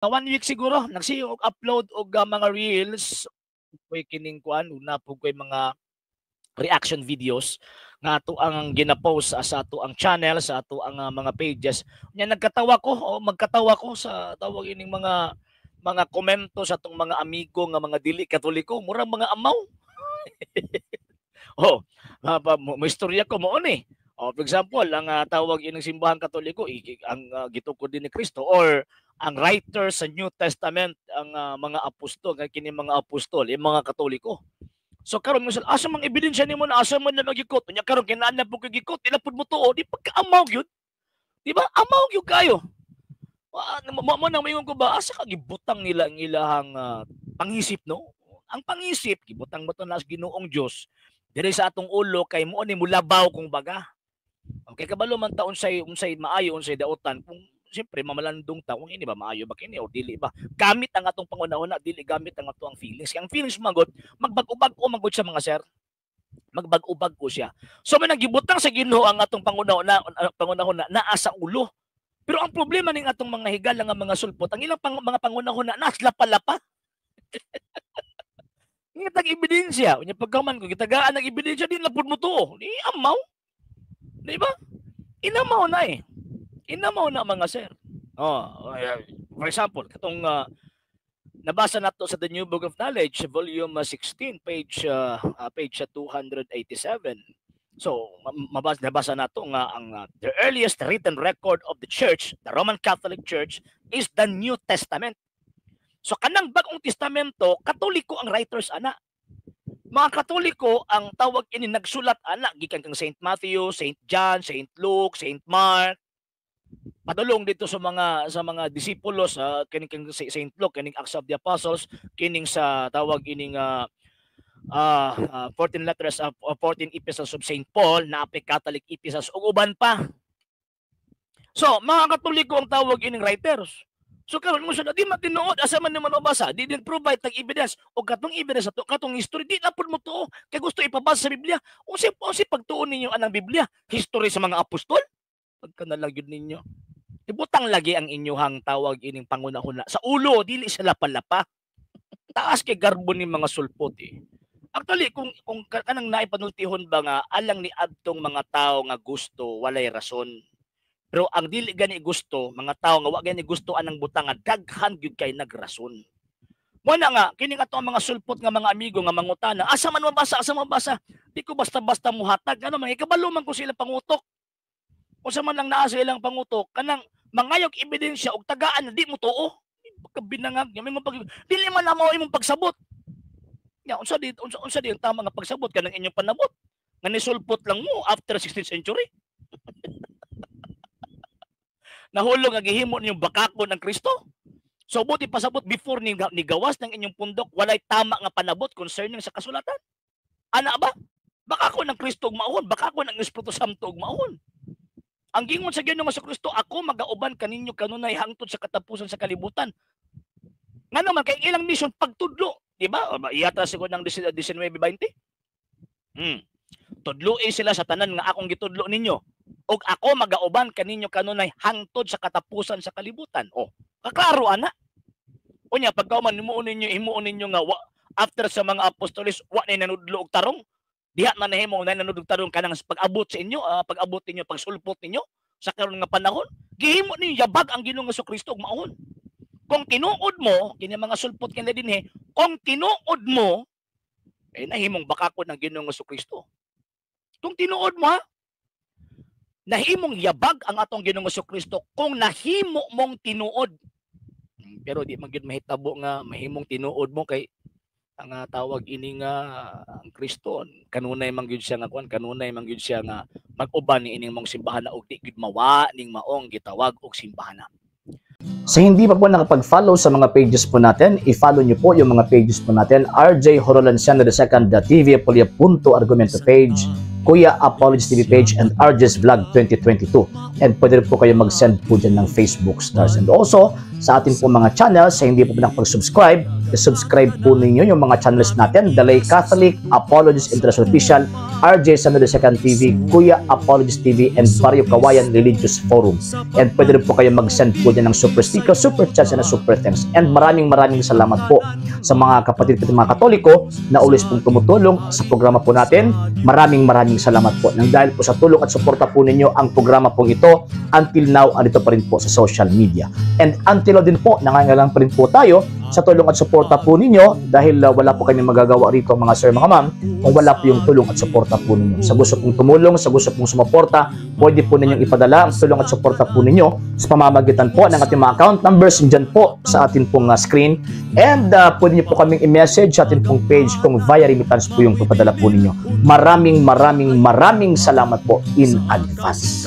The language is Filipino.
1 week siguro nagsiyo og upload og mga reels koy kining kuan una po koy mga reaction videos nga ato ang gina-post sa ato ang channel, sa ato ang mga pages. Nya nagkatawa ko o magkatawa ko sa tawag ining mga komento sa atong mga amigo nga mga dili Katoliko, murang mga amaw. Oh, mo istorya ko mo ni. Oh, for example, ang tawag ining simbahan Katoliko ang gitukod din ni Kristo or ang writer sa New Testament ang mga apostol, kini mga apostol, yung mga Katoliko. So karon mo asa mang ebidensya nimo na asa man na magikot nya karon kinahanglan po gigikot ila pud mo tuo di pagkaamaw gyud. Di ba? Amaw gyud kayo. Mo nang mayon ko ba asa ka gibutang nila ang ilahang pangisip no? Ang pangisip gibutang mo to na Ginoong Dios diri sa atong ulo kay mo ni mulabaw kung baga. Okay kabalo man ta unsay maayo unsay daotan kung siyempre mamalandong ta kung ini ba maayo ba kini o dili ba gamit ang atong pangunahuna dili gamit ang atong feelings ang feelings magod magbag-ubag ko magod sa mga sir magbag-ubag ko siya so man nagibutang sa Ginoo ang atong pangunahuna naa sa ulo pero ang problema ning atong mga higala nga mga sulpot ang ilang mga pangunahuna naslapa-lapa nga tag ebidensya unya pagkaman ko gitagaan ng ebidensya din lapud mo to di amaw di ba inamaw na inamaw na mga sir. Oh, for example, katong nabasa nato sa The New Book of Knowledge, volume 16, page 287. So, nabasa nato nga ang the earliest written record of the Church, the Roman Catholic Church, is the New Testament. So, kanang bagong testamento, Katoliko ang writers ana. Mga Katoliko ang tawag ini nagsulat ana gikan kang Saint Matthew, Saint John, Saint Luke, Saint Mark, padulong dito sa mga disipulos kining Saint Luke kining Acts of the Apostles kining sa tawag ining 14 letters of 14 epistles of Saint Paul na Catholic epistles ug uban pa. So mga Katoliko ang tawag ining writers. So karon mo sa di matinuod asa man naman mabasa di din provide tag evidence og katong evidence ato katong history di na pud mo tuo kay gusto ipabasa sa Biblia unsa pagtuon ninyo anang Biblia history sa mga apostol pagkanalagyod ninyo. Ibutang lagi ang inyuhang tawag ining pangunahuna sa ulo dili sa lapa-lapa. Taas kay garbo ni mga sulpot Actually kung kanang naipanultihon ba nga alang ni adtong mga tao nga gusto walay rason. Pero ang dili gani gusto mga tao nga wa gani gusto anang butang nga daghan gyud kay nagrason. Mo na nga kining ato mga sulpot nga mga amigo nga mangutana asa man mabasa di ko basta-basta muhatag ano man ikabalo man ko sila pangutok. O sa man lang naa sa ilang pangutok kanang mangayog ebidensya og tagaan na di mo tuo pagkabinangag may mo pag dili man na mao imong pagsabot ya unsa di ang tama nga pagsabot kanang inyong panabot nga nisulpot lang mo after 16th century nahulog nga gihimo ninyong bakakon ng Kristo so buti pasabot before ni gawas ng inyong pundok walay tama nga panabot concerning sa kasulatan ana ba bakakon ng Kristo og maahon bakakon ng Espiritu Santo og maahon. Ang gingon sa Ginoong Jesucristo, ako magauban kaninyo kanunay hangtod sa katapusan sa kalibutan. Nga naman, kay ilang mission pagtudlo. Di ba? Iyata siguro ng 19:20. Tudloin sila sa tanan nga akong gitudlo ninyo. O ako magauban kaninyo kanunay hangtod sa katapusan sa kalibutan. O, kaklaro, ana. O niya, pagkauman, himuon ninyo nga, after sa mga apostolis, wa na nanudlo og tarong. Diha na nahimo na nanudog tarong kanang pag-abot sa inyo, pag-abot ninyo, pagsulpot ninyo sa karon nga panahon. Gihimo ninyo yabag ang Ginoong Jesucristo og maahon. Kung tinuod mo, kini mga sulpot kanila dinhi, kung tinuod mo, nahimong bakakon ng Ginoong Jesucristo. Kung tinuod mo nahimong yabag ang atong Ginoong Jesucristo kung nahimo mong tinuod. Pero di man gyud mahitabo nga mahimong tinuod mo kay ang tawag ini nga ang Kristo kanunay man gyud siya nga kanunay man gyud siya nga mag-uban ni ining mong simbahan og di gyud mawa ning maong gitawag og simbahan. Sa hindi pa po nakapag-follow sa mga pages po natin, i-follow niyo po yung mga pages po natin, RJ Horolanciano II, TV Apolia Punto Argumento page, Kuya Apologist TV page, and RJ's Vlog 2022. And pwede rin po kayo mag-send po dyan ng Facebook stars. And also, sa atin po mga channels, sa hindi po nakapag-subscribe, subscribe po ninyo yung mga channels natin, The Lay Catholic, Apologist International Official, RJ Sanado II TV, Kuya Apologist TV, and Barrio Kawayan Religious Forum. And pwede rin po kayo mag-send po dyan ng super sticker, super chats, and super thanks. And maraming salamat po sa mga kapatid at mga Katoliko na ulis pong tumutulong sa programa po natin. Maraming salamat po. Nang dahil po sa tulong at suporta po ninyo, ang programa pong ito, until now, andito pa rin po sa social media. And until now din po, nangangailangan pa rin po tayo sa tulong at suporta po ninyo dahil wala po kami magagawa rito mga sir, mga ma'am, kung wala po yung tulong at suporta po ninyo. Sa gusto pong tumulong, sa gusto pong sumuporta, pwede po ninyong ipadala ang tulong at suporta po ninyo sa pamamagitan po ng ating mga account numbers dyan po sa ating pong screen. And pwede nyo po kaming i-message sa ating pong page kung via remittance po yung papadala po ninyo. Maraming salamat po in advance.